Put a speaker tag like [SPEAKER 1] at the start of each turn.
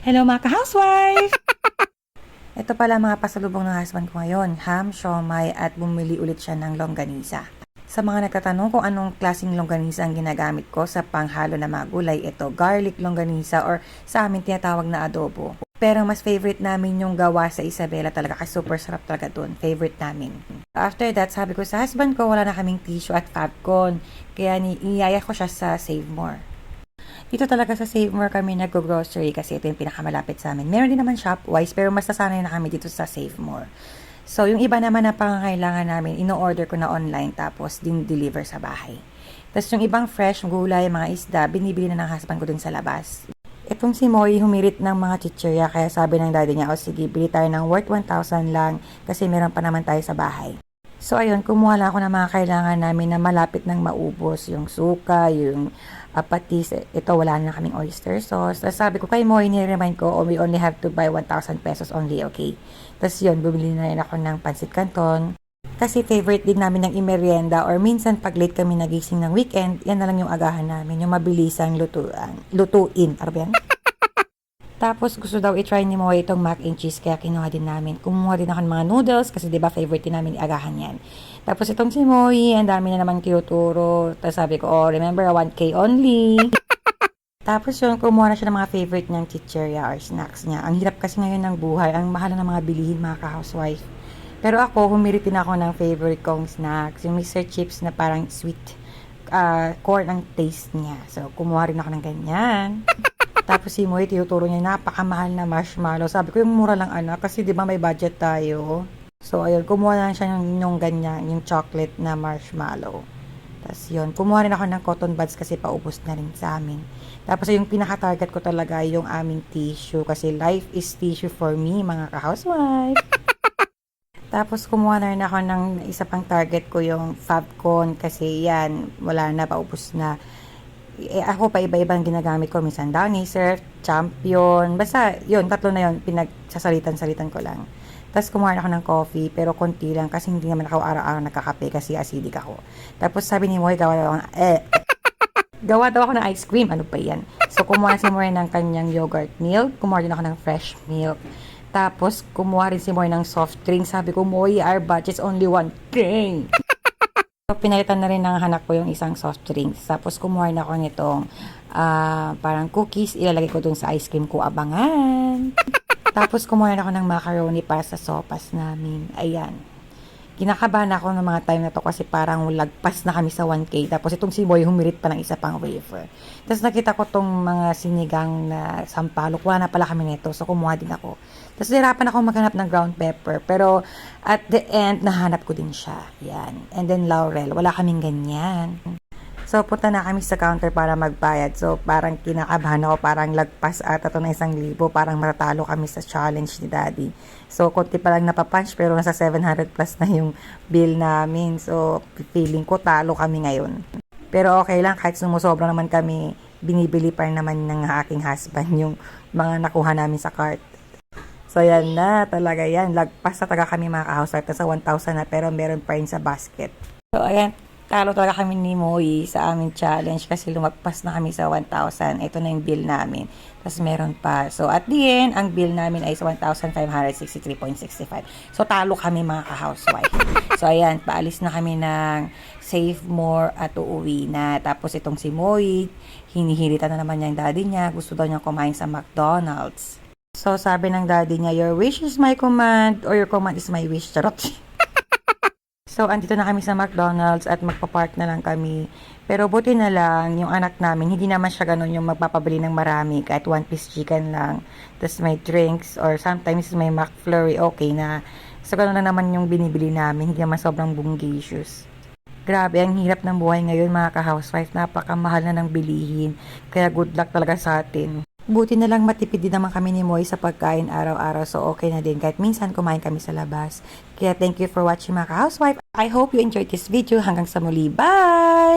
[SPEAKER 1] Hello mga ka-housewife! Ito pala mga pasalubong ng husband ko ngayon, ham, siomay at bumili ulit siya ng longganisa. Sa mga nagtatanong kung anong klaseng longganisa ang ginagamit ko sa panghalo na mga gulay, ito garlic longganisa or sa amin tinatawag na adobo. Pero mas favorite namin yung gawa sa Isabela talaga kasi super sarap talaga dun. Favorite namin. After that, sabi ko sa husband ko wala na kaming tissue at Fabcon. Kaya niyaya ko siya sa Save More. Dito talaga sa Save More kami nag-grocery kasi ito yung pinakamalapit sa amin. Meron din naman Shopwise pero mas nasanay na kami dito sa Save More. So, yung iba naman na pangangailangan namin, ino-order ko na online tapos din-deliver sa bahay. Tapos yung ibang fresh gulay, mga isda, binibili na ng husband ko dun sa labas. Itong si Moy humirit ng mga chichirya kaya sabi ng daddy niya, o sige, bili tayo ng worth 1,000 lang kasi meron pa naman tayo sa bahay. So ayun, kumuha lang ako ng mga kailangan namin na malapit nang maubos. Yung suka, yung patis, ito wala na kaming oyster sauce. Tapos sabi ko kay Moy, nire-remind ko, oh, we only have to buy 1,000 pesos only, okay? Tapos yun, bumili na rin ako ng pancit canton. Kasi favorite din namin ng imerienda or minsan pag late kami nagising ng weekend, yan na lang yung agahan namin, yung mabilisang lutuin. Arben? Tapos gusto daw i-try ni Moy itong mac and cheese kaya kinuha din namin. Kumuha din ako ng mga noodles kasi 'di ba favorite din namin agahan yan. Tapos itong si Moy, ang dami na naman tinuturo. Tapos sabi ko, oh remember 1K only. Tapos yun, kumuha na siya ng mga favorite niyang chichirya or snacks niya. Ang hirap kasi ngayon ng buhay, ang mahal na ng mga bilihin mga ka-housewife. Pero ako, humirit din ako ng favorite kong snacks. Yung Mr. Chips na parang sweet corn ang taste niya. So, kumuha rin ako ng ganyan. Tapos si Moy, tinuturo niya, napakamahal na marshmallow. Sabi ko, yung mura lang anak, kasi di ba may budget tayo. So, ayun, kumuha na siya yung ganyan, yung chocolate na marshmallow. Tapos yun, kumuha rin ako ng cotton buds kasi paubos na rin sa amin. Tapos yung pinaka-target ko talaga yung aming tissue kasi life is tissue for me, mga ka-housewife. Tapos kumuha na rin ako ng isa pang target ko yung Fabcon kasi yan, wala na, paubos na. Ako pa iba-ibang ginagamit ko. Minsan Downy, Surf, Champion. Basta, yun, tatlo na yun. Pinagsasalitan-salitan ko lang. Tapos kumuha na ako ng coffee, pero konti lang kasi hindi naman ako araw-araw nagkakape kasi acidic ako. Tapos sabi ni Moy, gawa daw ako ng ice cream. Ano pa yan? So, kumuha si Moy ng kanyang yogurt milk. Kumuha din ako ng fresh milk. Tapos, kumuha rin si Moy ng soft drink. Sabi ko, Moy, our budget's only 1K. So, pinalitan na rin ng anak ko yung isang soft drinks. Tapos, kumuha na ako nitong parang cookies. Ilalagay ko dun sa ice cream ko. Abangan! Tapos, kumuha na ako ng macaroni para sa sopas namin. Ayan. Kinakabahan ako ng mga time na to kasi parang lagpas na kami sa 1K. Tapos, itong si Boy humirit pa ng isa pang wafer. Tapos, nakita ko tong mga sinigang na sampalok. Wala na pala kami nito. So, kumuha din ako. Tapos, hirapan ako maghanap ng ground pepper. Pero, at the end, nahanap ko din siya. Yan. And then, laurel. Wala kaming ganyan. So, punta na kami sa counter para magbayad. So, parang kinakabahan ako. Parang lagpas ata to na 1,000. Parang matatalo kami sa challenge ni Daddy. So, konti pa lang napapunch pero nasa 700 plus na yung bill namin. So, feeling ko talo kami ngayon. Pero okay lang. Kahit sumusobra naman kami, binibili pa rin naman ng aking husband yung mga nakuha namin sa cart. So, yan na. Talaga yan. Lagpas na talaga kami mga ka-housewife sa 1,000 na pero meron pa rin sa basket. So, ayan. Talo talaga kami ni Moy sa aming challenge kasi lumagpas na kami sa 1,000. Ito na yung bill namin. Tapos meron pa. So, at the end, ang bill namin ay 1,563.65. So, talo kami mga ka-housewife. So, ayan. Paalis na kami ng Save More at uuwi na. Tapos, itong si Moy, hinihilitan na naman niya yung daddy niya. Gusto daw niya kumain sa McDonald's. So, sabi ng daddy niya, your wish is my command or your command is my wish. Charot. So, andito na kami sa McDonald's at magpa-park na lang kami. Pero buti na lang, yung anak namin, hindi naman siya ganun yung magpapabili ng marami. Kahit one piece chicken lang. Tapos may drinks or sometimes may McFlurry, okay na. So, ganun na naman yung binibili namin. Hindi naman sobrang bunggisius. Grabe, ang hirap ng buhay ngayon mga ka-housewife. Napakamahal na ng bilihin. Kaya good luck talaga sa atin. Buti na lang matipid din naman kami ni Moy sa pagkain araw-araw. So, okay na din. Kahit minsan kumain kami sa labas. Kaya thank you for watching mga ka-housewife. I hope you enjoyed this video. Hanggang sa muli. Bye!